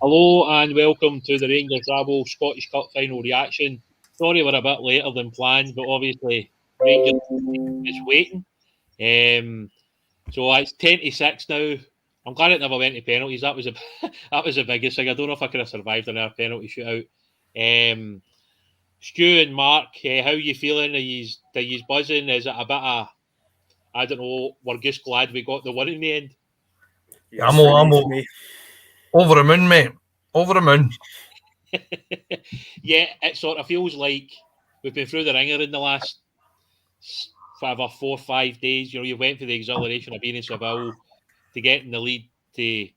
Hello and welcome to the Rangers Rabo Scottish Cup final reaction. Sorry we're a bit later than planned, but obviously Rangers is waiting. So it's 10-6 now. I'm glad it never went to penalties. That was a that was the biggest thing. I don't know if I could have survived another penalty shootout. Stu and Mark, how you feeling? Are you buzzing? Is it a bit of I don't know? We're just glad we got the win in the end. Yeah, I'm over the moon, mate. Over the moon. Yeah, it sort of feels like we've been through the ringer in the last 4 or 5 days. You went for the exhilaration of being in Seville to getting the lead to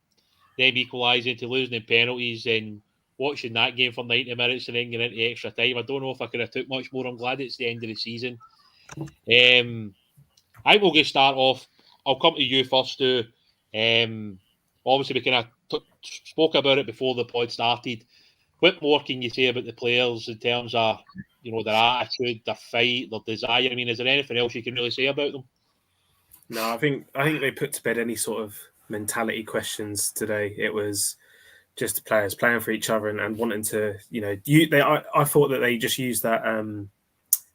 them equalising to losing in penalties and watching that game for 90 minutes and then getting into extra time. I don't know if I could have took much more. I'm glad it's the end of the season. I think we'll just start off. I'll come to you first, Stu. Obviously, we kind of spoke about it before the pod started. What more can you say about the players in terms of their attitude, their fight, their desire? I mean, is there anything else you can really say about them? No, I think they put to bed any sort of mentality questions today. It was just the players playing for each other and wanting to, I thought that they just used that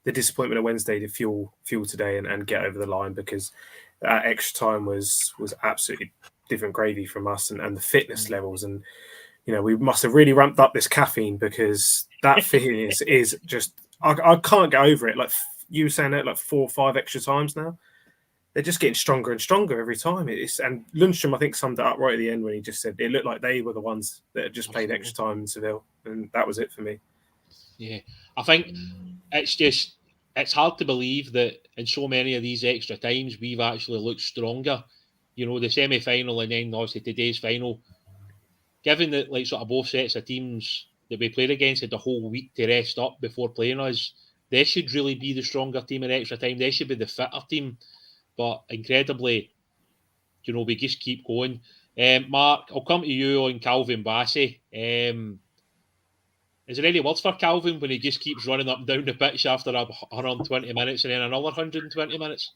the disappointment of Wednesday to fuel today and get over the line, because that extra time was absolutely different gravy from us and the fitness levels. And we must have really ramped up this caffeine, because that feeling is just I can't get over it. Like you were saying, that like 4 or 5 extra times now. They're just getting stronger and stronger every time. And Lundstrom, I think, summed it up right at the end when he just said it looked like they were the ones that had just played extra time in Seville, and that was it for me. Yeah, I think it's hard to believe that in so many of these extra times we've actually looked stronger. The semi-final and then obviously today's final. Given that sort of both sets of teams that we played against had the whole week to rest up before playing us, they should really be the stronger team in extra time. They should be the fitter team. But incredibly, we just keep going. Mark, I'll come to you on Calvin Bassey. Is there any words for Calvin when he just keeps running up and down the pitch after 120 minutes and then another 120 minutes?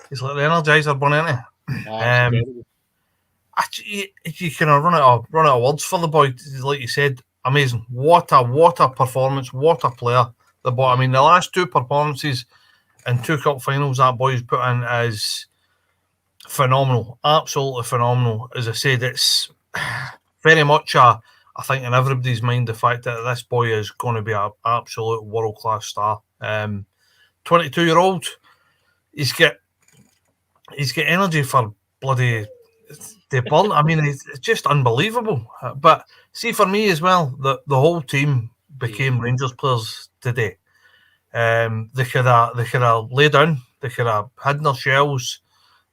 He's like the Energizer Bunny, isn't he? You can run out of words for the boy. Like you said, amazing. What a performance! What a player! The boy. I mean, the last 2 performances in 2 cup finals that boy's put in is phenomenal, absolutely phenomenal. As I said, it's very much I think in everybody's mind the fact that this boy is going to be an absolute world class star. 22-year-old, he's got energy for bloody the burn. I mean, it's just unbelievable. But see, for me as well, the whole team became Rangers players today. They could have laid down, they could have hidden their shells,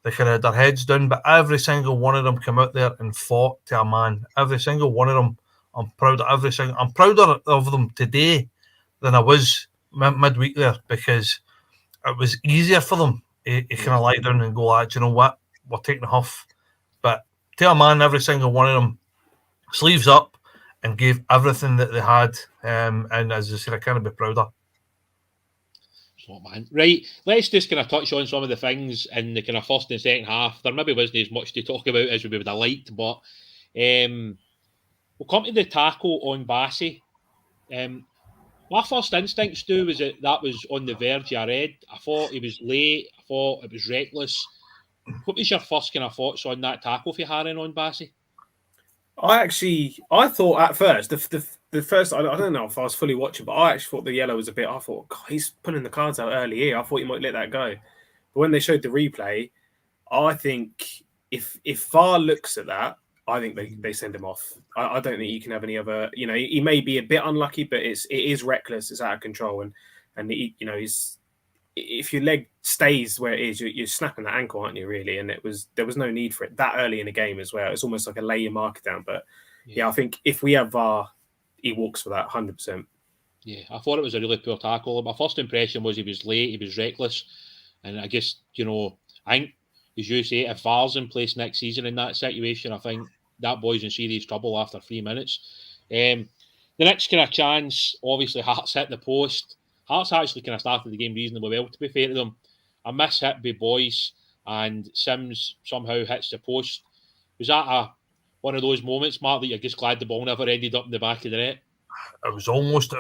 they could have had their heads down, but every single one of them came out there and fought to a man. Every single one of them. I'm proud of every single. I'm prouder of them today than I was midweek there, because it was easier for them to kind of lie down and go, do you know what? We're taking a huff. But to a man, every single one of them sleeves up and gave everything that they had. And as I said, I can't be prouder. Man. Right, let's just kind of touch on some of the things in the kind of first and second half. There maybe wasn't as much to talk about as we would have liked, but we'll come to the tackle on Bassey. My first instinct, Stu, was that was on the verge of red. I thought he was late. I thought it was reckless. What was your first kind of thoughts on that tackle for Harren on Bassey? I thought at first, the first, I don't know if I was fully watching, but I actually thought the yellow was a bit, I thought, God, he's putting the cards out early here. I thought he might let that go. But when they showed the replay, I think if VAR looks at that, I think they send him off. I don't think you can have any other, he may be a bit unlucky, but it is reckless. It's out of control. And he's, if your leg stays where it is, you're snapping that ankle, aren't you, really? And there was no need for it that early in the game as well. It's almost like a lay your marker down. But yeah, I think if we have VAR, he walks for that 100%. Yeah, I thought it was a really poor tackle. My first impression was he was late, he was reckless. And I guess, I think, as you say, if VAR's in place next season in that situation, I think that boy's in serious trouble after 3 minutes. The next kind of chance, obviously, Hearts hit the post. Hearts actually kind of started the game reasonably well, to be fair to them. A miss hit by Boyce, and Sims somehow hits the post. Was that one of those moments, Mark, that you're just glad the ball never ended up in the back of the net? It was almost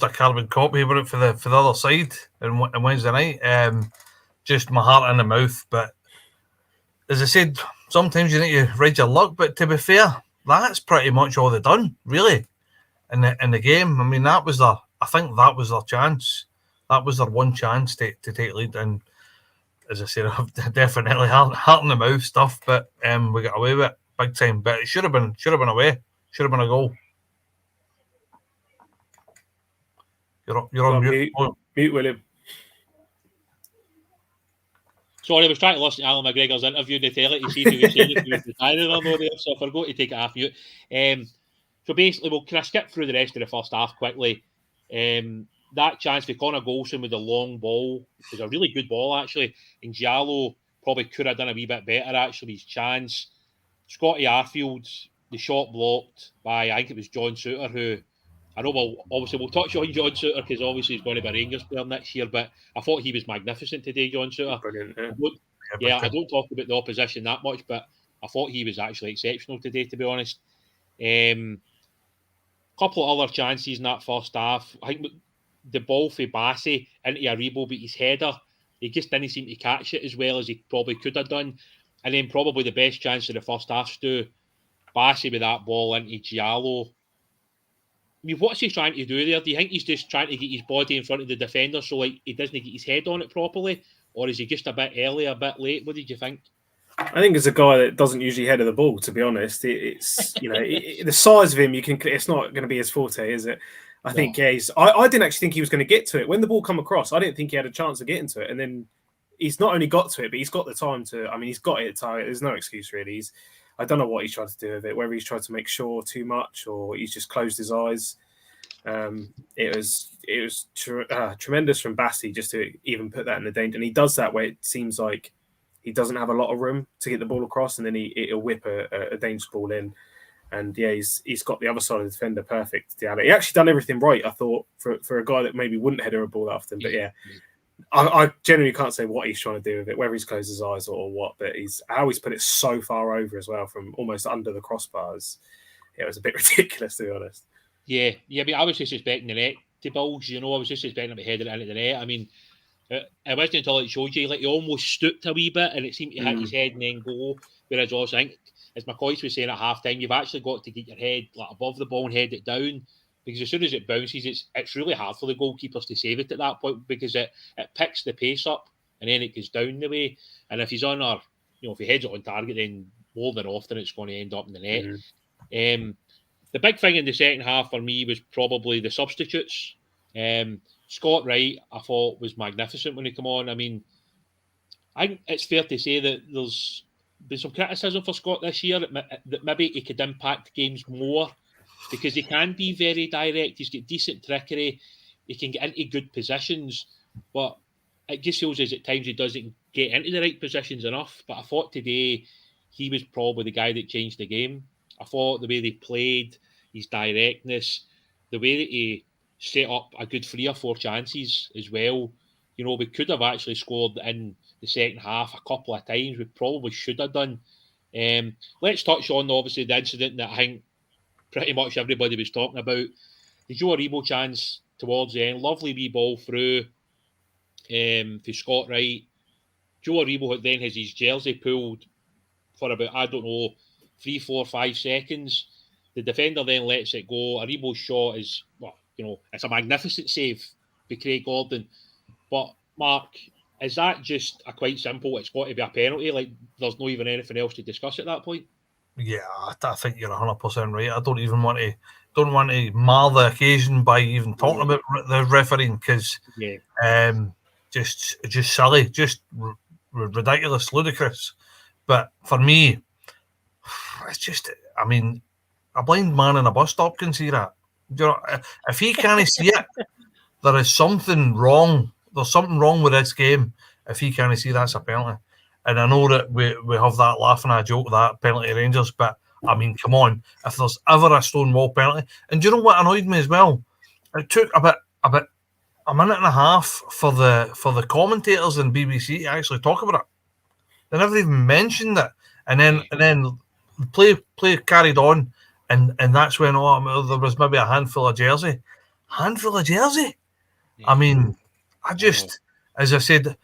a carbon copy of it for the other side on Wednesday night. Just my heart in the mouth. But as I said, sometimes you need to ride your luck. But to be fair, that's pretty much all they've done, really, in the game. I mean, I think that was their chance. That was their one chance to take lead. And as I said, definitely heart in the mouth stuff. But we got away with it big time. But it should have been away. Should have been a goal. You're on mute. Mute, William. Sorry, I was trying to listen to Alan McGregor's interview in the telly to see if he was saying if he was retiring or not there, so I forgot to take it off mute. So basically, can I skip through the rest of the first half quickly? That chance for Connor Golson with the long ball was a really good ball, actually. And Giallo probably could have done a wee bit better, actually, his chance. Scotty Arfield, the shot blocked by, I think it was John Souttar, who, I know we'll touch on John Souttar because obviously he's going to be a Rangers player next year, but I thought he was magnificent today, John Souttar. Brilliant, I don't talk about the opposition that much, but I thought he was actually exceptional today, to be honest. Couple of other chances in that first half. I think the ball for Bassey into Aribo, but his header, he just didn't seem to catch it as well as he probably could have done. And then probably the best chance of the first half, Stu, Bassey with that ball into Giallo. I mean, what's he trying to do there? Do you think he's just trying to get his body in front of the defender so like he doesn't get his head on it properly? Or is he just a bit early, a bit late? What did you think? I think as a guy that doesn't usually head of the ball, to be honest, it's the size of him. It's not going to be his forte, is it? I think I didn't actually think he was going to get to it when the ball come across. I didn't think he had a chance of getting to it, and then he's not only got to it, but he's got the time to. I mean, he's got it. There's no excuse really. I don't know what he's tried to do with it. Whether he's tried to make sure too much or he's just closed his eyes. It was tremendous from Bassey just to even put that in the danger, and he does that where it seems like he doesn't have a lot of room to get the ball across, and then he'll whip a dangerous ball in. And yeah, he's got the other side of the defender perfect. He actually done everything right, I thought, for a guy that maybe wouldn't header a ball that often. But yeah, I generally can't say what he's trying to do with it, whether he's closed his eyes or what. But how he's put it so far over as well, from almost under the crossbars. Yeah, it was a bit ridiculous, to be honest. Yeah. I mean, I was just expecting the net to bulge. I was just expecting him to head it into the net. I mean, it wasn't until it showed you, like he almost stooped a wee bit, and it seemed to hit his head and then go. Whereas also, I think, as McCoy was saying at half time, you've actually got to get your head like above the ball and head it down, because as soon as it bounces, it's really hard for the goalkeepers to save it at that point, because it picks the pace up and then it goes down the way. And if he's on if he heads it on target, then more than often it's going to end up in the net. The big thing in the second half for me was probably the substitutes. Scott Wright, I thought, was magnificent when he came on. I mean, I think it's fair to say that there's been some criticism for Scott this year that maybe he could impact games more, because he can be very direct. He's got decent trickery. He can get into good positions, but it just feels as at times he doesn't get into the right positions enough. But I thought today he was probably the guy that changed the game. I thought the way they played, his directness, the way that he set up a good 3 or 4 chances as well. We could have actually scored in the second half a couple of times. We probably should have done. Let's touch on, obviously, the incident that I think pretty much everybody was talking about. The Joe Aribo chance towards the end. Lovely wee ball through for Scott Wright. Joe Aribo then has his jersey pulled for about, 3, 4, 5 seconds. The defender then lets it go. Aribo's shot is, it's a magnificent save by Craig Gordon. But, Mark, is that just a quite simple, it's got to be a penalty? Like, there's not even anything else to discuss at that point? Yeah, I think you're 100% right. I don't even want to mar the occasion by even talking about the refereeing, because just silly, just ridiculous, ludicrous. But for me, it's just, I mean, a blind man in a bus stop can see that. If he can't see it, there is something wrong. There's something wrong with this game if he can't see that's a penalty. And I know that we have that laughing at a joke, that penalty Rangers, but I mean, come on, if there's ever a Stonewall penalty. And do you know what annoyed me as well? It took about a minute and a half for the commentators in BBC to actually talk about it. They never even mentioned it. And then play carried on, and that's when there was maybe a handful of jersey. Yeah. I mean, as I said,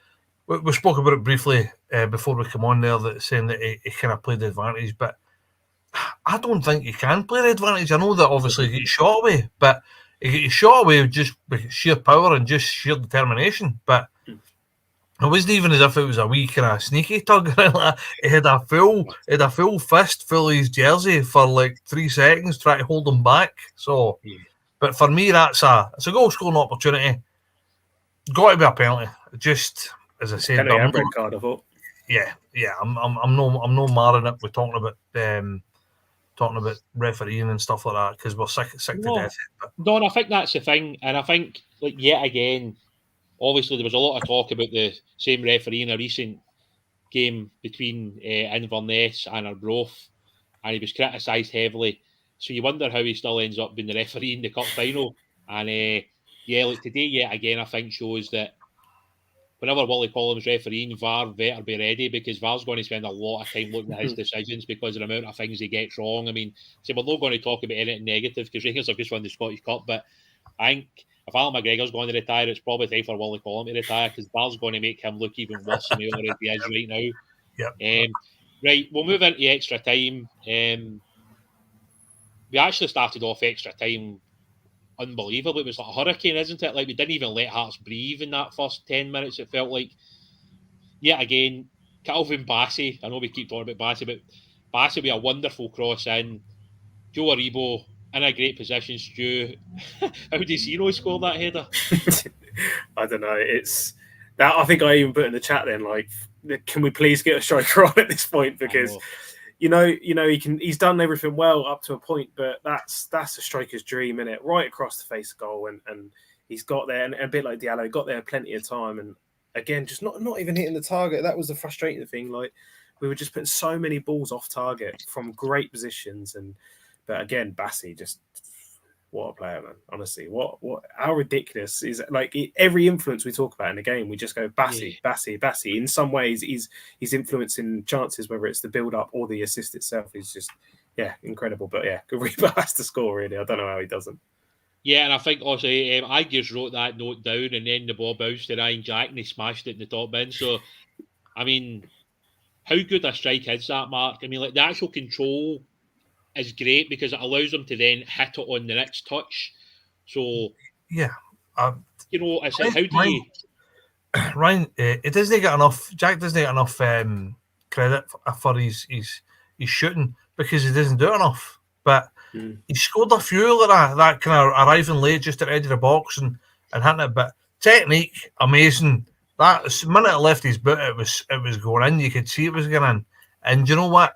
we spoke about it briefly before we come on there, that saying that he kind of played the advantage, but I don't think he can play the advantage. I know that obviously he gets shot away, but he gets shot away just with sheer power and just sheer determination. But it wasn't even as if it was a wee kind of sneaky tug. He had a full fist full of his jersey for like 3 seconds, trying to hold him back. So, but for me, it's a goal scoring opportunity. Got to be a penalty. Just as I said, penalty and red card, I thought. Yeah. I'm no marring it. We're talking about refereeing and stuff like that because we're sick to death. No, and I think that's the thing, and I think yet again, obviously there was a lot of talk about the same referee in a recent game between Inverness and Arbroath, and he was criticised heavily. So you wonder how he still ends up being the referee in the cup final. And today yet again, I think shows that whenever Willie Collins refereeing, VAR better be ready, because VAR's going to spend a lot of time looking at his decisions because of the amount of things he gets wrong. I mean, we're not going to talk about anything negative because Rangers have just won the Scottish Cup, but I think if Alan McGregor's going to retire, it's probably time for Willie Collins to retire because VAR's going to make him look even worse than he already is right now. Yep. Right, we'll move into extra time. We actually started off extra time unbelievable. It was like a hurricane, isn't it? Like, we didn't even let Hearts breathe in that first 10 minutes, it felt like. Yet again, Calvin Bassey, I know we keep talking about Bassey, but Bassey with a wonderful cross in. Joe Aribo in a great position. Stu, how did Zeno score that header? I don't know. It's that, I think I even put in the chat then, like, can we please get a striker on at this point? Because you know, he's done everything well up to a point, but that's a striker's dream, isn't it? Right across the face of goal, and he's got there, and a bit like Diallo, got there plenty of time, and again, just not even hitting the target. That was the frustrating thing. Like, we were just putting so many balls off target from great positions, but again, Bassey, just what a player, man. Honestly, what how ridiculous is it? Like, every influence we talk about in the game, we just go Bassey. In some ways, he's influencing chances, whether it's the build up or the assist itself. Is just incredible. But Aribo has to score, really. I don't know how he doesn't. Yeah, and I think also I just wrote that note down, and then the ball bounced to Ryan Jack and he smashed it in the top bin. So, I mean, how good a strike is that, Mark? I mean, like, the actual control is great because it allows them to then hit it on the next touch. So, it's like, how do you... Ryan, it doesn't get enough. Jack doesn't get enough credit for his shooting because he doesn't do enough. But he scored a few like that kind of arriving late just at the edge of the box and hitting it. But technique, amazing. That minute it left his boot, it was going in. You could see it was going in. And you know what?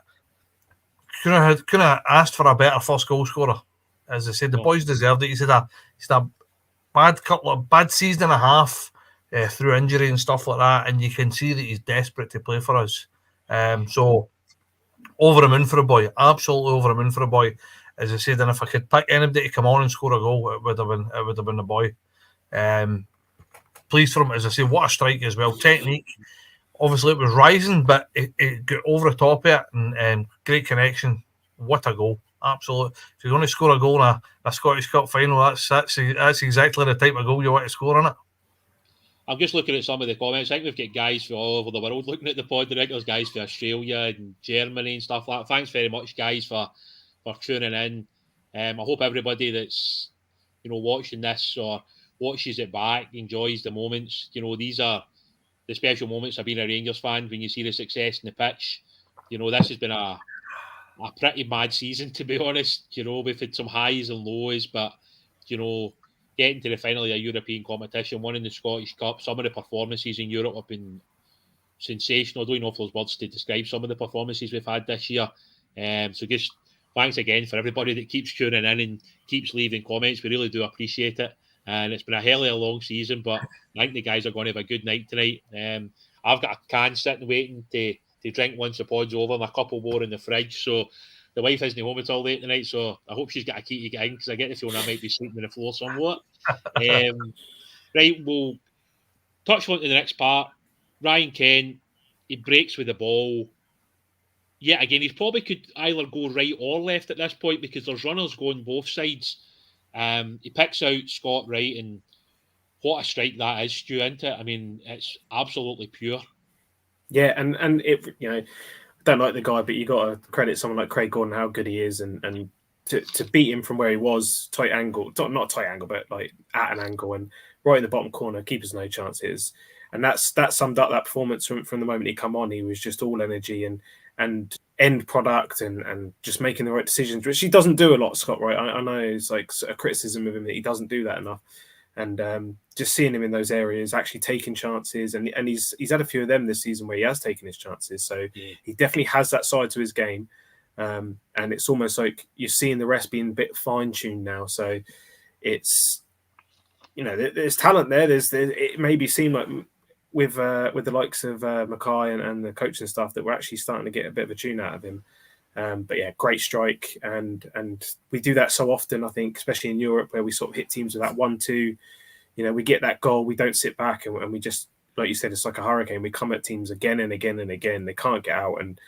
Couldn't have asked for a better first goal scorer. As I said, the boys deserved it. He's had a bad season and a half through injury and stuff like that, and you can see that he's desperate to play for us. So over the moon for a boy, absolutely over the moon for a boy. As I said, and if I could pick anybody to come on and score a goal, it would have been the boy. Pleased for him, as I say, what a strike as well. Technique. Obviously, it was rising, but it got over the top of it, and great connection. What a goal! Absolutely. If you're going to score a goal in a Scottish Cup final, that's exactly the type of goal you want to score in it. I'm just looking at some of the comments. I think we've got guys from all over the world looking at the pod. There's guys from Australia and Germany and stuff like that. Thanks very much, guys, for tuning in. I hope everybody that's watching this or watches it back enjoys the moments. These are the special moments of being a Rangers fan when you see the success in the pitch. This has been a pretty mad season, to be honest. We've had some highs and lows, but getting to the final of a European competition, winning the Scottish Cup, some of the performances in Europe have been sensational. I don't know if those words to describe some of the performances we've had this year. So just thanks again for everybody that keeps tuning in and keeps leaving comments. We really do appreciate it. And it's been a hell of a long season, but I think the guys are going to have a good night tonight. I've got a can sitting waiting to drink once the pod's over, and a couple more in the fridge. So the wife isn't home until late tonight, so I hope she's got a key to get in because I get the feeling I might be sleeping on the floor somewhat. Right, we'll touch on to the next part. Ryan Kent, he breaks with the ball. yeah, again, he probably could either go right or left at this point because there's runners going both sides. He picks out Scott Wright, and what a strike that is, Stu, into it. I mean, it's absolutely pure. Yeah, and it, you know, I don't like the guy, but you got to credit someone like Craig Gordon how good he is, and to beat him from where he was, tight angle, not tight angle, but like at an angle and right in the bottom corner, keepers no chances. And that summed up that performance from the moment he come on. He was just all energy and end product and just making the right decisions, which he doesn't do a lot, Scott. Right? I know it's like a criticism of him that he doesn't do that enough. And just seeing him in those areas, actually taking chances, and he's had a few of them this season where he has taken his chances. So he definitely has that side to his game, and it's almost like you're seeing the rest being a bit fine tuned now. So it's, you know, there's talent there. It maybe seem like with the likes of Mackay and the coaching staff that we're actually starting to get a bit of a tune out of him. But yeah, great strike, and we do that so often. I think, especially in Europe, where we sort of hit teams with that 1-2. You know, we get that goal, we don't sit back, and we just, like you said, it's like a hurricane. We come at teams again and again and again. They can't get out, and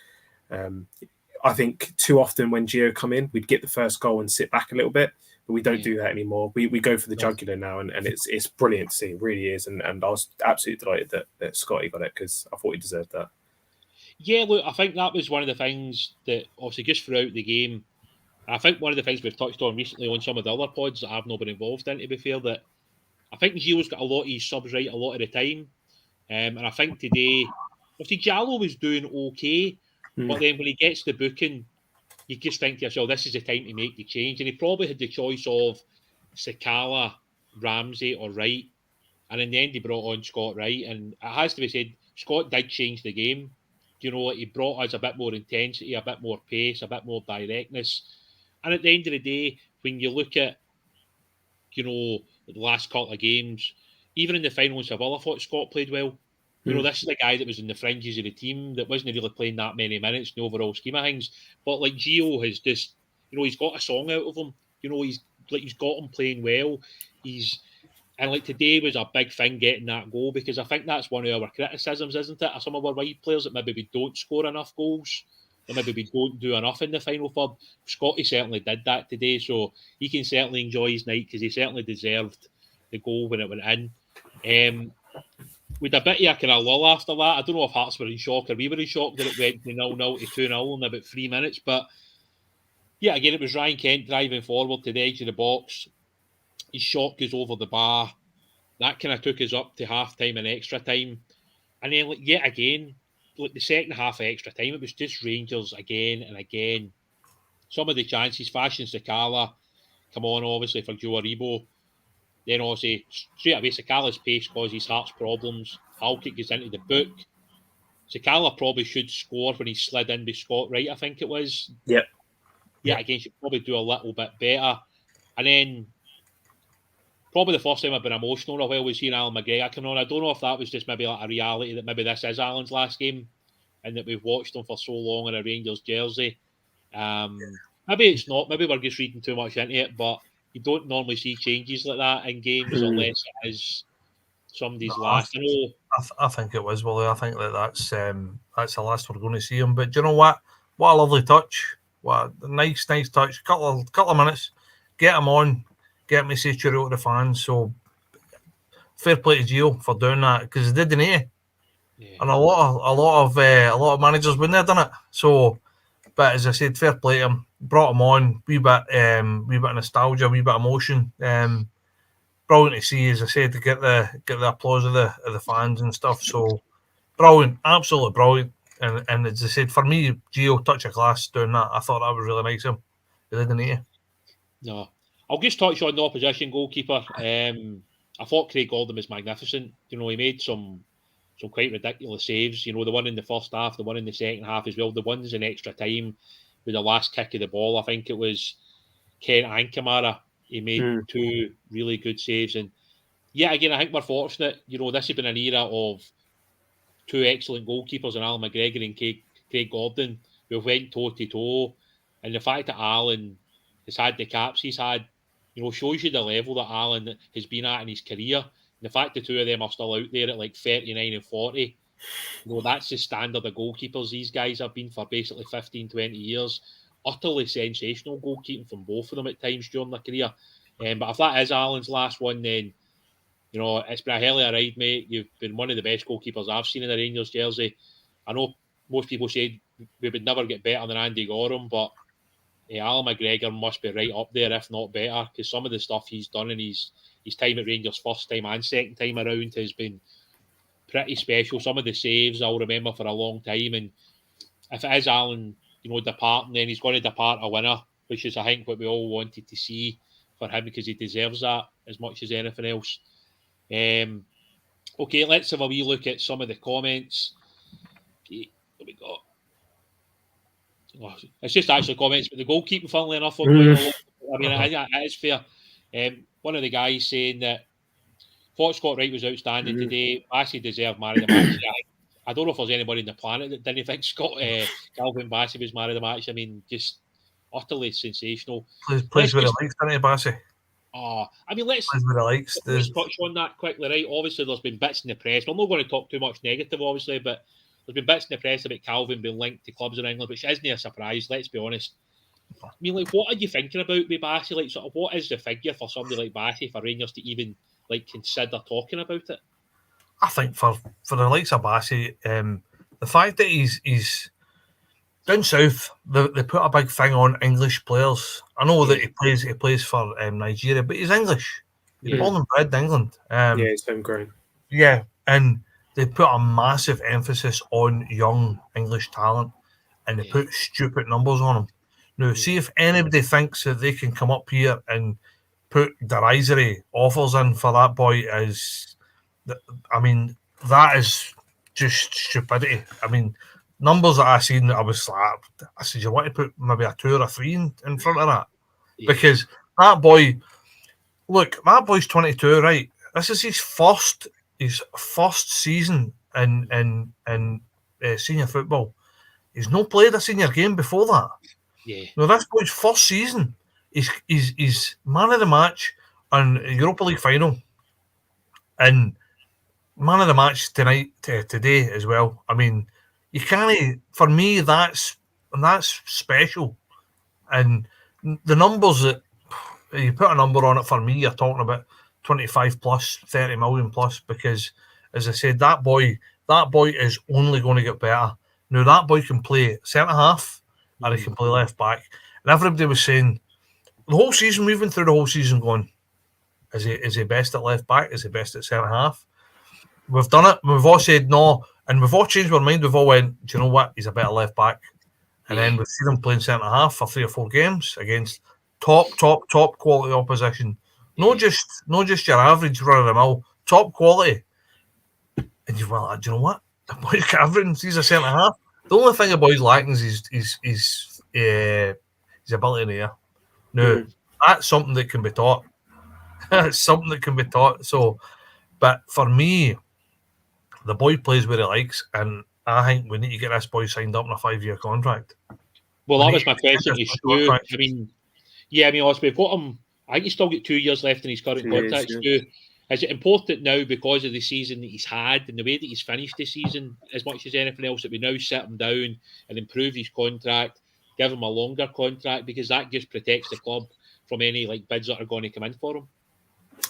I think too often when Gio come in, we'd get the first goal and sit back a little bit, but we don't do that anymore. We go for the jugular now, and it's brilliant to see. It really is, and I was absolutely delighted that Scotty got it because I thought he deserved that. Yeah, look, I think that was one of the things that obviously just throughout the game, I think one of the things we've touched on recently on some of the other pods that I've not been involved in, to be fair, that I think Gio's got a lot of his subs right a lot of the time. And I think today, obviously Jallo was doing okay, but then when he gets the booking, you just think to yourself, this is the time to make the change. And he probably had the choice of Sakala, Ramsey, or Wright. And in the end, he brought on Scott Wright. And it has to be said, Scott did change the game. You know, he brought us a bit more intensity, a bit more pace, a bit more directness. And at the end of the day, when you look at, you know, the last couple of games, even in the final in Seville, I thought Scott played well. You know, this is the guy that was in the fringes of the team that wasn't really playing that many minutes in the overall scheme of things. But like Gio has just, you know, he's got a song out of him. You know, he's got him playing well. And like today was a big thing getting that goal, because I think that's one of our criticisms, isn't it? Some of our wide players that maybe we don't score enough goals, or maybe we don't do enough in the final third. Scotty certainly did that today, so he can certainly enjoy his night because he certainly deserved the goal when it went in. With a bit of a kind of lull after that, I don't know if Hearts were in shock or we were in shock that it went from 0-0 to 2-0 in about 3 minutes. But yeah, again, it was Ryan Kent driving forward to the edge of the box. His shot goes over the bar. That kind of took us up to half time and extra time. And then, like, yet again, like the second half of extra time, it was just Rangers again and again. Some of the chances, Fashion Sakala, come on, obviously, for Joe Aribo. Then, obviously, straight away, Sakala's pace causes Hearts problems. Halkett gets into the book. Sakala probably should score when he slid in with Scott Wright, I think it was. Yep. Yeah, again, should probably do a little bit better. And then, probably the first time I've been emotional in a while was seeing Alan McGregor coming on. I don't know if that was just maybe like a reality that maybe this is Alan's last game and that we've watched him for so long in a Rangers jersey. Maybe it's not. Maybe we're just reading too much into it, but you don't normally see changes like that in games unless it is somebody's last. I think it was, Willie. I think that's the last we're going to see him. But do you know what? What a lovely touch. What a nice touch. Couple of minutes. Get him on. Get me say cheerio to the fans. So fair play to Gio for doing that because he did, didn't he? Yeah. And a lot of managers wouldn't have done it. So, but as I said, fair play to him. Brought him on. Wee bit of nostalgia, wee bit of emotion. Brilliant to see, as I said, to get the applause of the fans and stuff. So brilliant, absolutely brilliant. And as I said, for me, Gio, touch of class doing that. I thought that was really nice of him. He didn't he? No. I'll just touch on the opposition goalkeeper. I thought Craig Gordon was magnificent. You know, he made some quite ridiculous saves. You know, the one in the first half, the one in the second half as well. The ones in extra time with the last kick of the ball. I think it was Kent and Kamara. He made two really good saves. And yeah, again, I think we're fortunate. You know, this has been an era of two excellent goalkeepers in Alan McGregor and Craig Gordon who went toe-to-toe. And the fact that Alan has had the caps he's had, you know, shows you the level that Alan has been at in his career. And the fact the two of them are still out there at like 39 and 40 That's the standard of goalkeepers these guys have been for basically 15, 20 years. Utterly sensational goalkeeping from both of them at times during their career. But if that is Alan's last one, then it's been a hell of a ride, mate. You've been one of the best goalkeepers I've seen in a Rangers jersey. I know most people say we would never get better than Andy Gorham, but Alan McGregor must be right up there, if not better, because some of the stuff he's done in his time at Rangers first time and second time around has been pretty special. Some of the saves I'll remember for a long time. And if it is Alan, departing, then he's going to depart a winner, which is, I think, what we all wanted to see for him, because he deserves that as much as anything else. Okay, let's have a wee look at some of the comments. Okay, what we got? Oh, it's just actually comments, but the goalkeeping, funnily enough, I mean, it is fair. One of the guys saying that thought Scott Wright was outstanding today. Bassey deserved man of the match. I don't know if there's anybody on the planet that didn't think Calvin Bassey was man of the match. I mean, just utterly sensational. Plays with the likes, doesn't he, Bassey? I mean, let's touch on that quickly, right? Obviously, there's been bits in the press. We're not going to talk too much negative, obviously, but there's been bits in the press about Calvin being linked to clubs in England, which isn't a surprise, let's be honest. I mean, what are you thinking about with Bassey? What is the figure for somebody like Bassey for Rangers to even consider talking about it? I think for the likes of Bassey, the fact that he's down south, they put a big thing on English players. I know that he plays for Nigeria, but he's English. He's born and bred in England. He's homegrown. Yeah, and they put a massive emphasis on young English talent, and they put stupid numbers on them. Now, see if anybody thinks that they can come up here and put derisory offers in for that boy that is just stupidity. I mean, numbers that I seen, I said, you want to put maybe a 2 or a 3 in front of that? Because that boy's 22, right? This is his first season in senior football. He's not played a senior game before that. No, this boy's first season. He's man of the match on Europa League final, and man of the match today as well. I mean, you can't. For me, that's special. And the numbers that you put a number on it, for me, you're talking about 25 plus, 30 million plus, because, as I said, that boy is only going to get better. Now, that boy can play centre half, and he can play left back. And everybody was saying the whole season, we've been through the whole season going, is he best at left back? Is he best at centre half? We've done it. We've all said no, and we've all changed our mind. We've all went, do you know what? He's a better left back. And then we've seen him playing centre half for 3 or 4 games against top quality opposition. Not just your average run of the mill, top quality. And you're like, do you know what? The boy's covering. He's a centre half. The only thing the boy's lacking is his ability in the air. No, that's something that can be taught. It's something that can be taught. So, but for me, the boy plays where he likes, and I think we need to get this boy signed up in a 5-year contract. Well, that was my question to Stu. I mean, we've got him. I think he's still got 2 years left in his current contract. Stu, is it important now, because of the season that he's had and the way that he's finished the season, as much as anything else, that we now sit him down and improve his contract, give him a longer contract, because that just protects the club from any bids that are going to come in for him?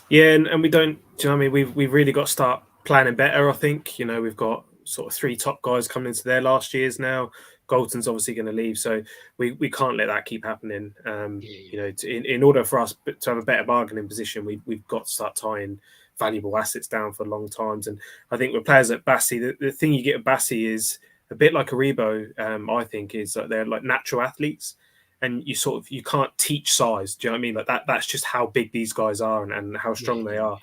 Yeah, and we don't. Do you know what I mean? We've really got to start planning better. I think we've got sort of 3 top guys coming into their last years now. Galton's obviously going to leave, so we can't let that keep happening. In order for us to have a better bargaining position, we've got to start tying valuable assets down for long times. And I think with players like Bassey, the thing you get at Bassey is a bit like Aribo. I think is that they're like natural athletes, and you can't teach size. Do you know what I mean? That's just how big these guys are and how strong they are.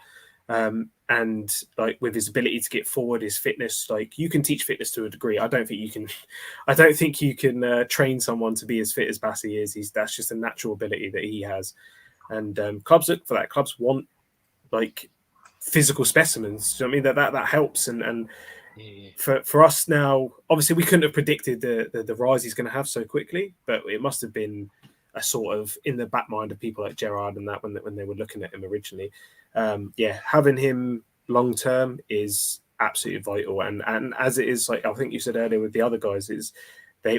And with his ability to get forward, his fitness, you can teach fitness to a degree. I don't think you can train someone to be as fit as Bassey is. That's just a natural ability that he has. And clubs look for that. Clubs want physical specimens. Do you know what I mean? That helps. And for us now, obviously we couldn't have predicted the rise he's going to have so quickly, but it must have been a sort of in the back mind of people like Gerrard and that when they were looking at him originally. Having him long term is absolutely vital. And as it is, like I think you said earlier with the other guys, is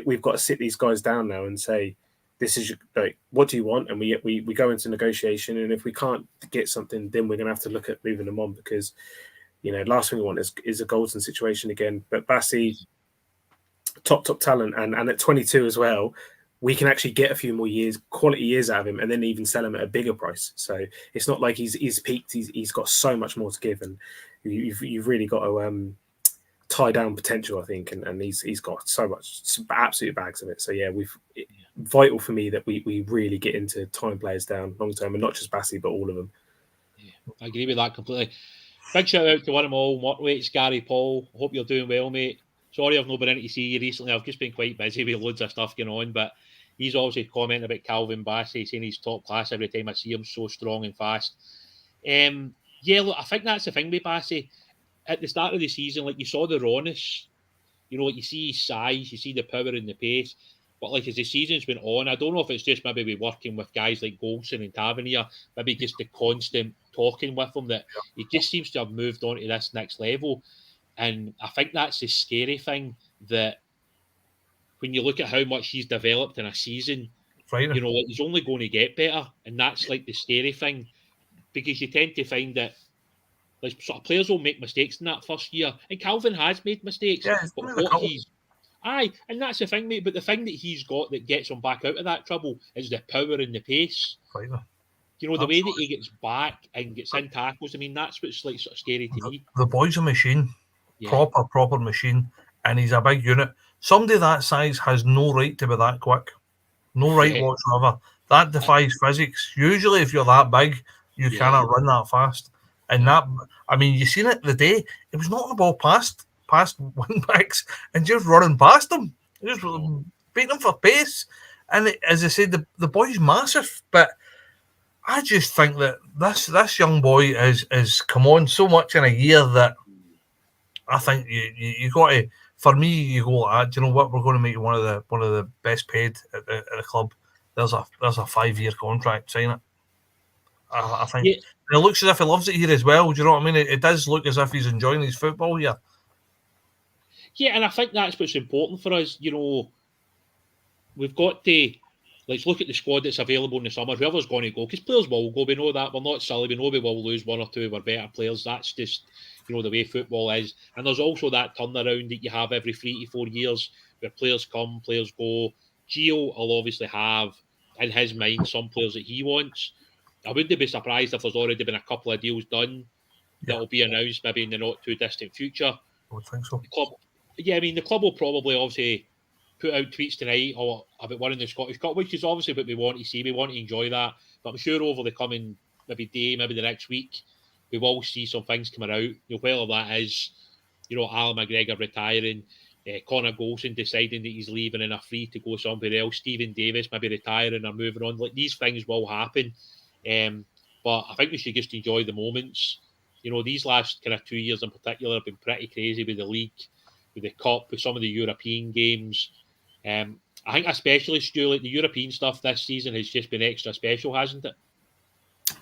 we've got to sit these guys down now and say, this is like, what do you want? And we go into negotiation, and if we can't get something, then we're going to have to look at moving them on, because last thing we want is a Goldson situation again. But Bassey, top talent, and at 22 as well, we can actually get a few more quality years out of him, and then even sell him at a bigger price. So it's not like he's peaked. He's got so much more to give, and you've really got to tie down potential, I think, and he's got so much, absolute bags of it. So yeah, vital for me that we really get into tying players down long term, and not just Bassey, but all of them. Yeah, I agree with that completely. Big shout out to one of my old workmates, Gary Paul. Hope you're doing well, mate. Sorry I've not been in to see you recently. I've just been quite busy with loads of stuff going on, but he's obviously commenting about Calvin Bassey, saying he's top class every time I see him, so strong and fast. Yeah, look, I think that's the thing with Bassey. At the start of the season, like, you saw the rawness, like, you see his size, you see the power and the pace, but like, as the season's went on, I don't know if it's just maybe we're working with guys like Goldson and Tavernier, maybe just the constant talking with him, that he just seems to have moved on to this next level. And I think that's the scary thing, that when you look at how much he's developed in a season, like, he's only going to get better. And that's like the scary thing, because you tend to find that like, sort of players will make mistakes in that first year. And Calvin has made mistakes. Yeah, but what and that's the thing, mate. But the thing that he's got that gets him back out of that trouble is the power and the pace. The way that he gets back and gets in tackles. I mean, that's what's like sort of scary to me. The boy's a machine. Yeah. Proper machine. And he's a big unit. Somebody that size has no right to be that quick. No right whatsoever. That defies physics. Usually, if you're that big, you cannot run that fast. And that, I mean, you seen it the day. It was not the ball past wing backs and just running past them. Just beating them for pace. And as I said, the boy's massive. But I just think that this young boy is come on so much in a year that I think you got to. For me, you go like that. Do you know what? We're going to make you one of the best paid at the club. There's a 5-year contract. Sign it. I think it looks as if he loves it here as well. Do you know what I mean? It does look as if he's enjoying his football here. Yeah, and I think that's what's important for us. We've got to let's look at the squad that's available in the summer. Whoever's going to go, because players will go. We know that. We're not silly. We know we will lose one or two of our better players. That's just the way football is. And there's also that turnaround that you have every 3 to 4 years where players come, players go. Gio will obviously have in his mind some players that he wants. I wouldn't be surprised if there's already been a couple of deals done that will be announced maybe in the not too distant future. I would think so. The club will probably obviously put out tweets tonight about winning the Scottish Cup, which is obviously what we want to see. We want to enjoy that. But I'm sure over the coming maybe the next week, we will see some things coming out. Whether that is, Alan McGregor retiring, Connor Goldson deciding that he's leaving and are free to go somewhere else, Stephen Davis maybe retiring or moving on. Like, these things will happen. But I think we should just enjoy the moments. These last kind of 2 years in particular have been pretty crazy with the league, with the cup, with some of the European games. I think especially, Stu, like the European stuff this season has just been extra special, hasn't it?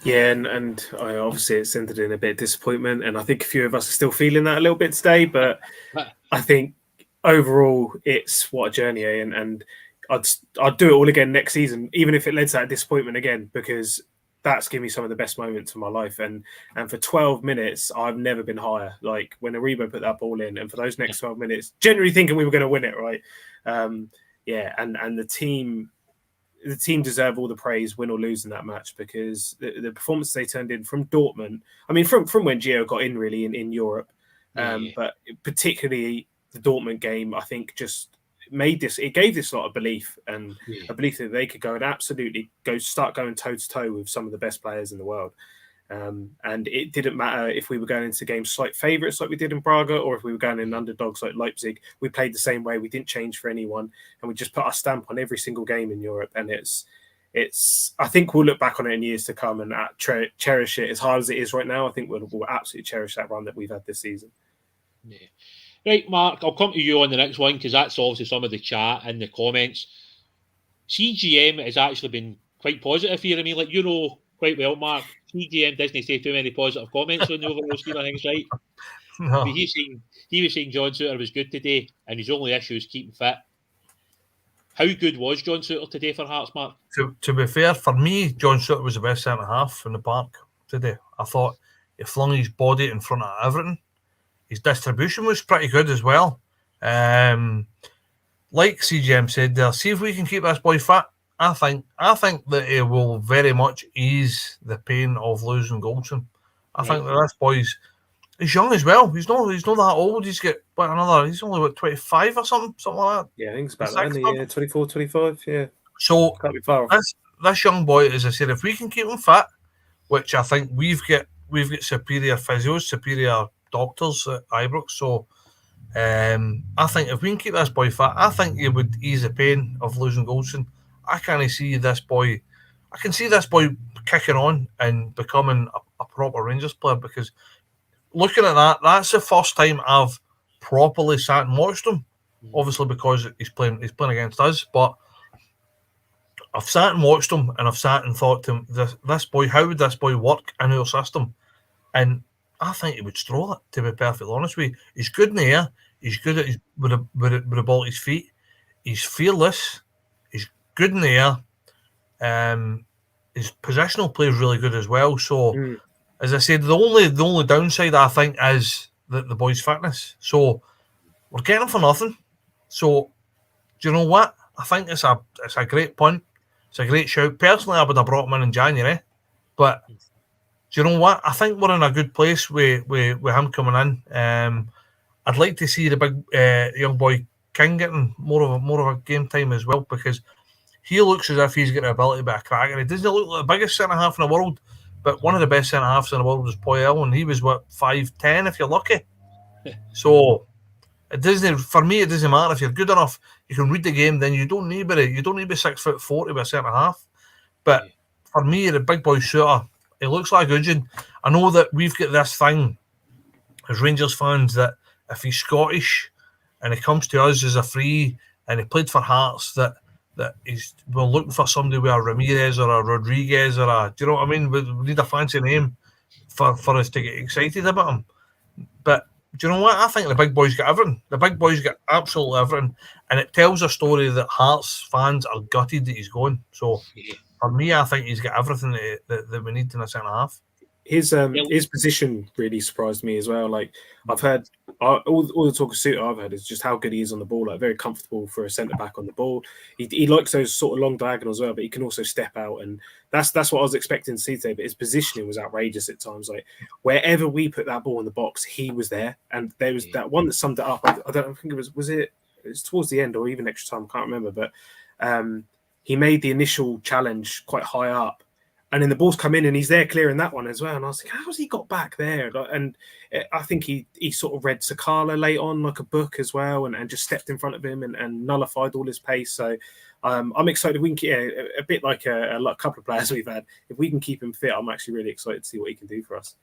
Yeah, and obviously it's ended in a bit of disappointment, and I think a few of us are still feeling that a little bit today, but I think overall it's what a journey, and I'd do it all again next season, even if it led to that disappointment again, because that's given me some of the best moments of my life. And for 12 minutes, I've never been higher. Like when Aribo put that ball in, and for those next 12 minutes, generally thinking we were going to win it, right? And the team deserve all the praise, win or lose in that match, because the performance they turned in from Dortmund, I mean, from when Gio got in really in Europe, but particularly the Dortmund game, I think just it gave this lot of belief, and a belief that they could go and absolutely start going toe to toe with some of the best players in the world. And it didn't matter if we were going into games slight favourites like we did in Braga, or if we were going in underdogs like Leipzig. We played the same way. We didn't change for anyone, and we just put our stamp on every single game in Europe. And it's I think we'll look back on it in years to come and cherish it as hard as it is right now. I think we'll absolutely cherish that run that we've had this season. Yeah. Right, Mark, I'll come to you on the next one, because that's obviously some of the chat and the comments. CGM has actually been quite positive here. I mean, like, quite well, Mark, CGM doesn't say too many positive comments on the overall scheme of things, right? No. He was saying John Souttar was good today, and his only issue is keeping fit. How good was John Souttar today for Hearts, Mark? To be fair, for me, John Souttar was the best centre half in the park today. I thought he flung his body in front of everything. His distribution was pretty good as well. Like CGM said there, see if we can keep this boy fit. I think that it will very much ease the pain of losing Goldson. I think that this boy's he's young as well. He's not that old. He's only 25 or something like that. Yeah, I think it's about that. 24, 25. Yeah. So can't be far off. This young boy, as I said, if we can keep him fit, which I think we've got superior physios, superior doctors at Ibrox. So I think if we can keep this boy fit, I think it would ease the pain of losing Goldson. I can't see this boy. I can see this boy kicking on and becoming a proper Rangers player, because looking at that, that's the first time I've properly sat and watched him. Obviously, because he's playing against us, but I've sat and watched him, and I've sat and thought to him, this boy, how would this boy work in our system? And I think he would stroll it, to be perfectly honest with you. He's good in the air. He's good at with the ball at his feet. He's fearless. He's good in the air. His positional play is really good as well. So, as I said, the only downside I think is the boy's fitness. So we're getting him for nothing. So do you know what? I think it's a great punt. It's a great shout. Personally, I would have brought him in January, but do you know what? I think we're in a good place with him coming in. I'd like to see the big young boy King getting more of a game time as well, because he looks as if he's got the ability to be a cracker. He doesn't look like the biggest centre half in the world, but one of the best centre halves in the world was Poyel, and he was 5'10" if you're lucky. So it doesn't. For me, it doesn't matter if you're good enough. You can read the game. Then you don't need to be 6'4" to be a centre half. But for me, the big boy Souttar, he looks like Gudgeon. I know that we've got this thing as Rangers fans that if he's Scottish and he comes to us as a free and he played for Hearts, that we're looking for somebody with a Ramirez or a Rodriguez or a, do you know what I mean? We need a fancy name for us to get excited about him. But do you know what? I think the big boy's got everything. The big boy's got absolutely everything. And it tells a story that Hearts fans are gutted that he's going. So for me, I think he's got everything that we need in a centre half. His position really surprised me as well. Like I've heard all the talk of Souttar I've heard is just how good he is on the ball. Like very comfortable for a centre back on the ball. He likes those sort of long diagonals as well, but he can also step out, and that's what I was expecting to see today. But his positioning was outrageous at times. Like wherever we put that ball in the box, he was there. And there was that one that summed it up. I think it was towards the end or even extra time. I can't remember, but he made the initial challenge quite high up. And then the ball's come in and he's there clearing that one as well. And I was like, how's he got back there? And I think he sort of read Sakala late on like a book as well and just stepped in front of him and nullified all his pace. So I'm excited. We can a bit like a couple of players we've had. If we can keep him fit, I'm actually really excited to see what he can do for us.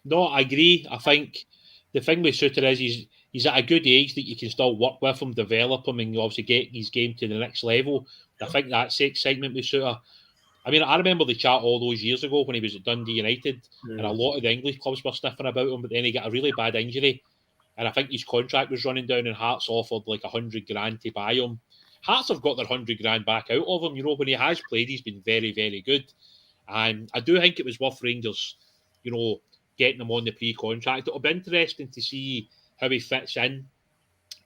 No, I agree. I think the thing with Souttar is he's at a good age that you can still work with him, develop him, and obviously get his game to the next level. I think that's the excitement with Souttar. I mean, I remember the chat all those years ago when he was at Dundee United, and a lot of the English clubs were sniffing about him, but then he got a really bad injury, and I think his contract was running down, and Hearts offered like $100,000 to buy him. Hearts have got their $100,000 back out of him. You know, when he has played, he's been very, very good, and I do think it was worth Rangers, you know, getting him on the pre-contract. It'll be interesting to see how he fits in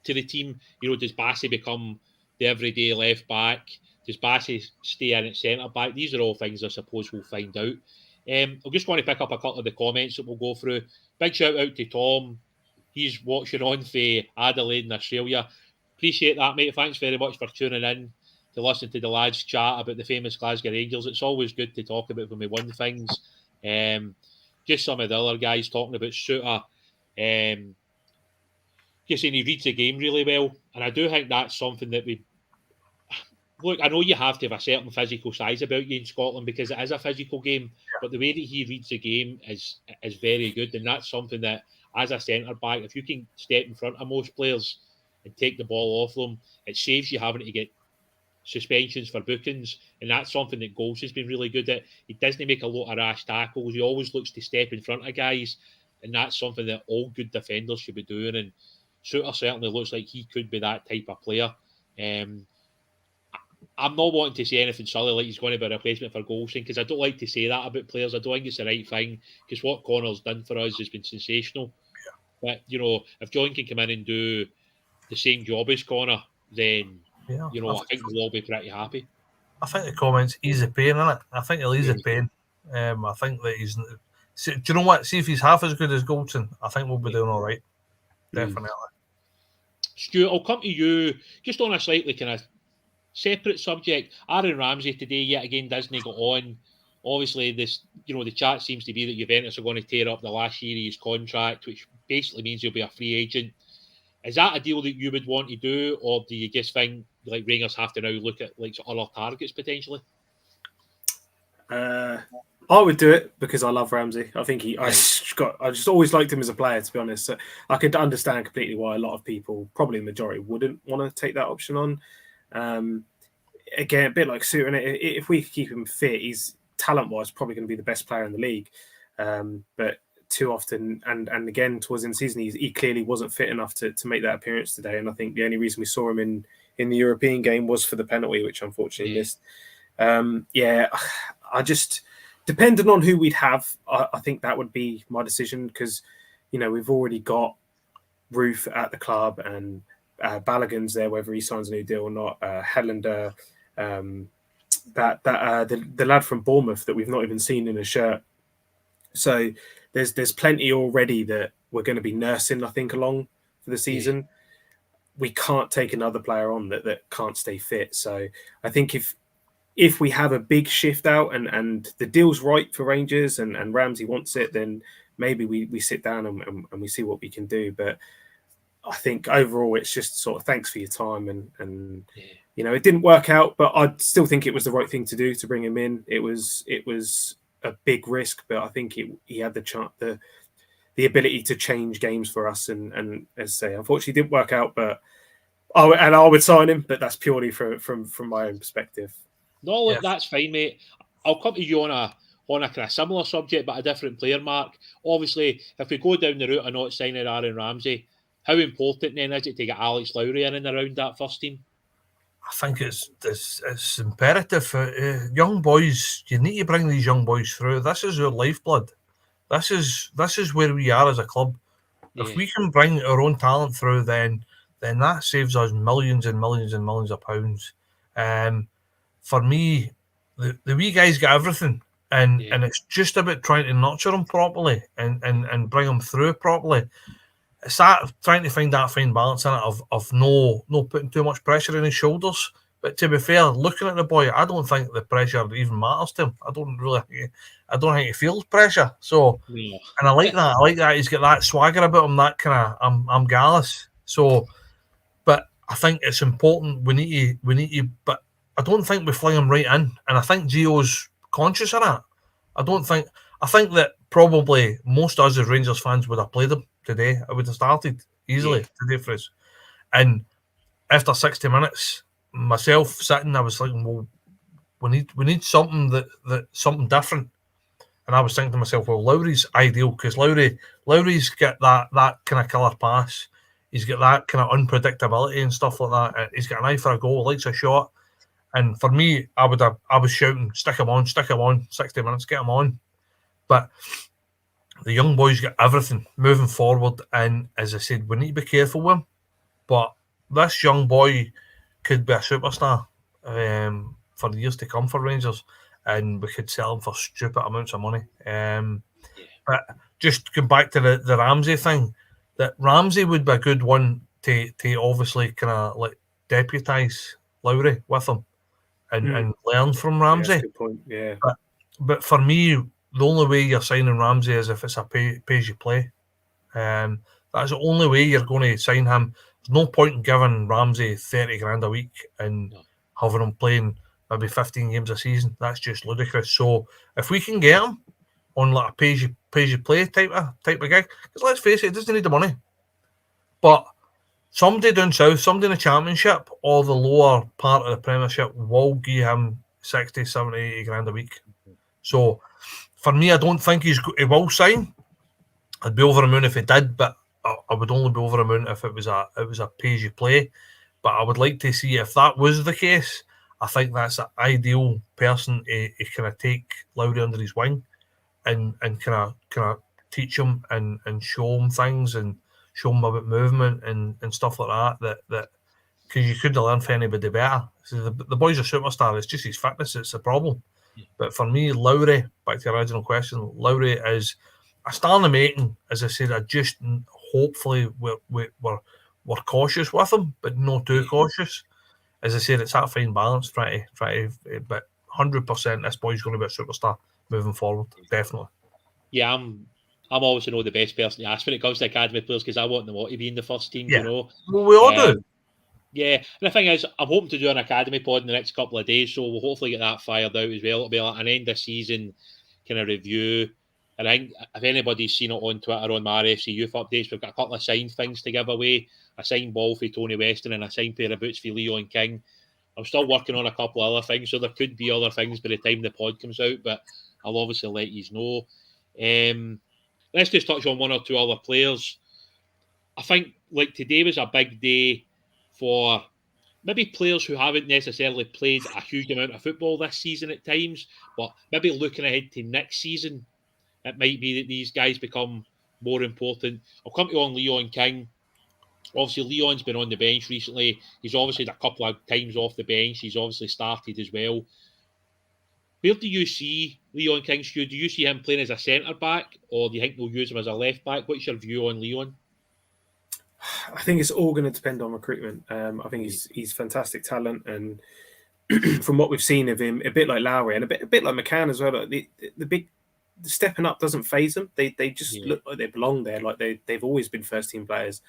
to the team. You know, does Bassey become the everyday left back? Does Bassey stay in at centre back? These are all things I suppose we'll find out. I'm just going to pick up a couple of the comments that we'll go through. Big shout out to Tom. He's watching on for Adelaide in Australia. Appreciate that, mate. Thanks very much for tuning in to listen to the lads chat about the famous Glasgow Rangers. It's always good to talk about when we win things. Just some of the other guys talking about Souttar. Just saying he reads the game really well. And I do think that's something that we... Look, I know you have to have a certain physical size about you in Scotland because it is a physical game, but the way that he reads the game is very good, and that's something that, as a centre-back, if you can step in front of most players and take the ball off them, it saves you having to get suspensions for bookings, and that's something that Goals has been really good at. He doesn't make a lot of rash tackles. He always looks to step in front of guys and that's something that all good defenders should be doing. And Suter certainly looks like he could be that type of player. I'm not wanting to say anything silly like he's going to be a replacement for Goldson, because I don't like to say that about players. I don't think it's the right thing, because what Connor's done for us has been sensational. But, you know, if John can come in and do the same job as Connor, then, you know, I think we'll all be pretty happy. I think the comments easy pain, innit? I think he'll easy pain. I think that he's... Do you know what? See if he's half as good as Goldson, I think we'll be doing all right. Definitely. Stuart, I'll come to you just on a slightly kind of separate subject. Aaron Ramsey today yet again doesn't go on. Obviously, this, you know, the chat seems to be that Juventus are going to tear up the last year of his contract, which basically means he'll be a free agent. Is that a deal that you would want to do, or do you just think like Rangers have to now look at like other targets potentially? I would do it because I love Ramsey. I think I just always liked him as a player, to be honest. So I could understand completely why a lot of people, probably the majority, wouldn't want to take that option on. Again, a bit like Suter, and if we keep him fit, he's talent-wise probably going to be the best player in the league. But too often, and again towards the end of the season, he clearly wasn't fit enough to make that appearance today. And I think the only reason we saw him in the European game was for the penalty, which unfortunately missed. I just, depending on who we'd have, I think that would be my decision, because, you know, we've already got Roof at the club, and Balogun's there, whether he signs a new deal or not. Helander, the lad from Bournemouth that we've not even seen in a shirt. So there's plenty already that we're going to be nursing, I think, along for the season. Yeah. We can't take another player on that can't stay fit. So I think if we have a big shift out and the deal's right for Rangers and Ramsey wants it, then maybe we sit down and we see what we can do. But I think overall it's just sort of thanks for your time and you know, it didn't work out, but I still think it was the right thing to do to bring him in. It was a big risk, but I think he had the chance, the ability to change games for us. And as I say, unfortunately, it didn't work out. But I would sign him, but that's purely from my own perspective. No, look, that's fine, mate. I'll come to you on a kind of similar subject, but a different player, Mark. Obviously, if we go down the route of not signing Aaron Ramsey, how important then is it to get Alex Lowry in and around that first team? I think it's imperative. Young boys, you need to bring these young boys through. This is our lifeblood. This is where we are as a club. Yeah. If we can bring our own talent through, then that saves us millions and millions and millions of pounds. For me, the wee guys get everything, and it's just about trying to nurture them properly and bring them through properly. It's that trying to find that fine balance in it of no putting too much pressure on his shoulders. But to be fair, looking at the boy, I don't think the pressure even matters to him. I don't think he feels pressure. So, and I like that. I like that he's got that swagger about him. That kind of I'm Gallus. So, but I think it's important. We need to. But I don't think we fling him right in. And I think Gio's conscious of that. I think that probably most of us as Rangers fans would have played him today. I would have started easily today for us. And after 60 minutes, myself sitting, I was thinking, well, we need something that something different. And I was thinking to myself, well, Lowry's ideal, because Lowry's got that kind of killer pass. He's got that kind of unpredictability and stuff like that. He's got an eye for a goal, likes a shot. And for me, I was shouting, stick him on, 60 minutes, get him on. But the young boys got everything moving forward. And as I said, we need to be careful with him. But this young boy could be a superstar for the years to come for Rangers. And we could sell him for stupid amounts of money. But just going back to the Ramsey thing, that Ramsey would be a good one to obviously kind of like deputise Lowry with him and learn from Ramsey. Yeah, that's a good point. Yeah. But for me, the only way you're signing Ramsey is if it's a pay-as-you-play. That's the only way you're going to sign him. There's no point in giving Ramsey 30 grand a week and having him playing maybe 15 games a season. That's just ludicrous. So if we can get him on like a pay-as-you-play type of gig, because let's face it, it doesn't need the money. But somebody down south, somebody in the Championship or the lower part of the Premiership will give him 60, 70, 80 grand a week. So for me, I don't think he will sign. I'd be over the moon if he did, but I would only be over the moon if it was a pay as you play. But I would like to see if that was the case. I think that's an ideal person to kind of take Lowry under his wing and kind of teach him and show him things and show him about movement and stuff like that because you couldn't learn from anybody better. So the boy's a superstar. It's just his fitness that's the problem. Yeah. But for me, Lowry, back to the original question, Lowry is a star in the making. As I said, I just hopefully we're cautious with him, but not too cautious. As I said, it's that fine balance. But 100%, this boy's going to be a superstar moving forward, definitely. Yeah, I'm obviously not the best person to ask when it comes to academy players because I want them all to be in the first team. Yeah. You know, well, we all do. Yeah, and the thing is, I'm hoping to do an academy pod in the next couple of days, so we'll hopefully get that fired out as well. It'll be like an end of season kind of review. And I think if anybody's seen it on Twitter on my RFC Youth Updates, we've got a couple of signed things to give away. A signed ball for Tony Weston and a signed pair of boots for Leon King. I'm still working on a couple of other things, so there could be other things by the time the pod comes out, but I'll obviously let you know. Let's just touch on one or two other players. I think like today was a big day for maybe players who haven't necessarily played a huge amount of football this season at times, but maybe looking ahead to next season, it might be that these guys become more important. I'll come to on Leon King. Obviously, Leon's been on the bench recently. He's obviously had a couple of times off the bench. He's obviously started as well. Where do you see Leon King, Stu? Do you see him playing as a centre-back, or do you think they'll use him as a left-back? What's your view on Leon? I think it's all going to depend on recruitment. I think he's fantastic talent, and from what we've seen of him, a bit like Lowry and a bit like McCann as well. Like the stepping up doesn't faze them. They just look like they belong there. Like they've always been first team players.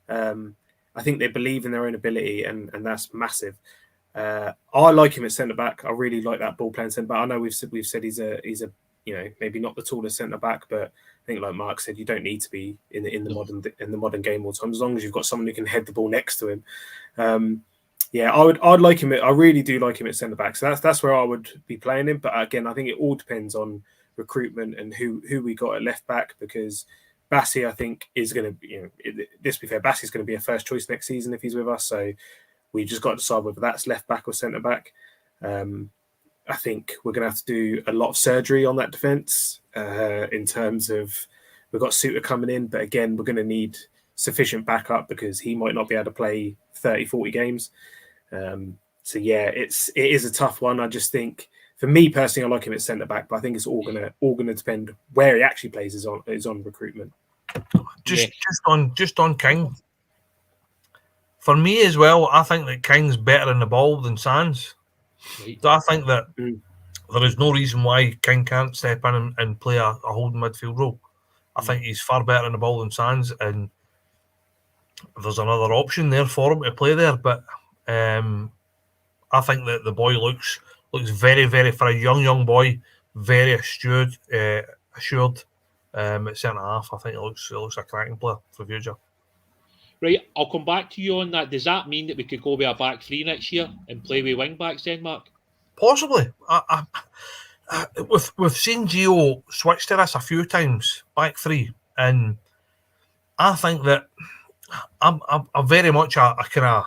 I think they believe in their own ability, and that's massive. I like him at centre back. I really like that ball playing centre back. I know we've said he's a maybe not the tallest centre back, but I think like Mark said, you don't need to be in the modern game all the time as long as you've got someone who can head the ball next to him. I'd like him. I really do like him at centre back. So that's where I would be playing him. But again, I think it all depends on recruitment and who we got at left back, because Bassey, I think, is going to be, let's be fair, Bassey's going to be a first choice next season if he's with us. So we just got to decide whether that's left back or centre back. I think we're going to have to do a lot of surgery on that defence in terms of we've got Suter coming in, but again, we're going to need sufficient backup because he might not be able to play 30, 40 games. It is a tough one. I just think, for me personally, I like him at centre back, but I think it's all gonna depend where he actually plays is on recruitment. Just on King. For me as well, I think that King's better in the ball than Sands. Right. So I think that there is no reason why King can't step in and play a holding midfield role. I think he's far better in the ball than Sands, and there's another option there for him to play there. But I think that the boy looks very, very, for a young boy, very assured at centre half. I think it looks a cracking player for the future. Right, I'll come back to you on that. Does that mean that we could go with a back three next year and play with wing backs then, Mark? Possibly. We've seen Gio switch to this a few times, back three, and I think that I'm very much a kind of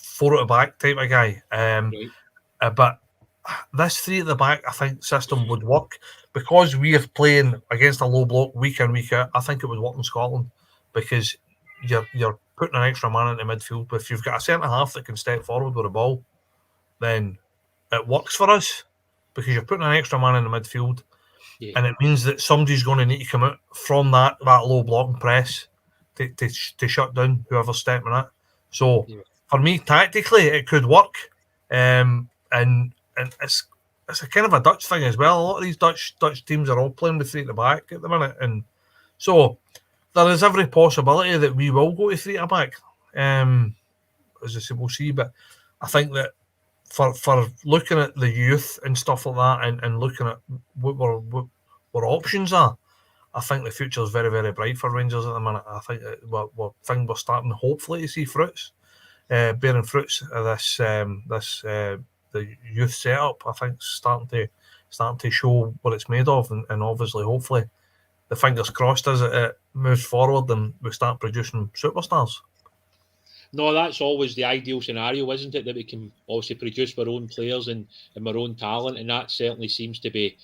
four at the back type of guy. But this three at the back, I think, system would work because we are playing against a low block week in, week out. I think it would work in Scotland because you're putting an extra man into midfield. But if you've got a centre half that can step forward with the ball, then it works for us because you're putting an extra man in the midfield, and it means that somebody's going to need to come out from that low block and press to shut down whoever's stepping it. So for me, tactically, it could work, and it's a kind of a Dutch thing as well. A lot of these Dutch teams are all playing with three at the back at the minute, and so there is every possibility that we will go to three at the back. As I said, we'll see, but I think that for looking at the youth and stuff like that, and looking at what our options are, I think the future is very, very bright for Rangers at the minute. I think we're starting hopefully to see fruits, bearing fruits of this the youth setup. I think starting to show what it's made of, and obviously hopefully the fingers crossed as it moves forward and we start producing superstars. No, that's always the ideal scenario, isn't it? That we can obviously produce our own players and our own talent, and that certainly seems to be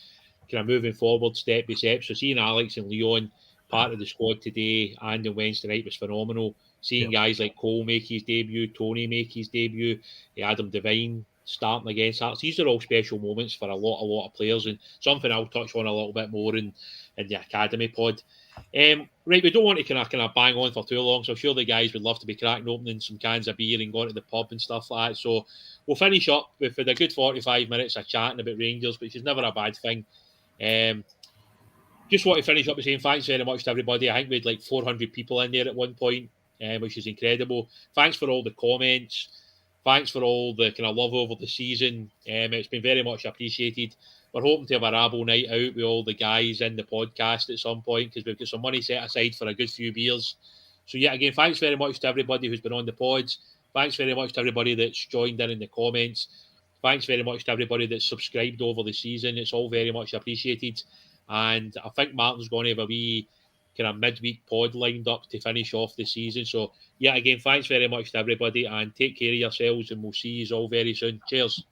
kind of moving forward step by step. So seeing Alex and Leon part of the squad today and on Wednesday night was phenomenal. Seeing guys like Cole make his debut, Tony make his debut, Adam Devine starting against us. These are all special moments for a lot of players, and something I'll touch on a little bit more in the academy pod. Right, we don't want to kind of bang on for too long, so I'm sure the guys would love to be cracking opening some cans of beer and going to the pub and stuff like that. So we'll finish up with a good 45 minutes of chatting about Rangers, which is never a bad thing. Just want to finish up by saying thanks very much to everybody. I think we had like 400 people in there at one point, which is incredible. Thanks for all the comments. Thanks for all the kind of love over the season. It's been very much appreciated. We're hoping to have a rabble night out with all the guys in the podcast at some point because we've got some money set aside for a good few beers. So, yeah, again, thanks very much to everybody who's been on the pods. Thanks very much to everybody that's joined in the comments. Thanks very much to everybody that's subscribed over the season. It's all very much appreciated. And I think Martin's going to have a wee kind of midweek pod lined up to finish off the season. So, yeah, again, thanks very much to everybody and take care of yourselves and we'll see you all very soon. Cheers.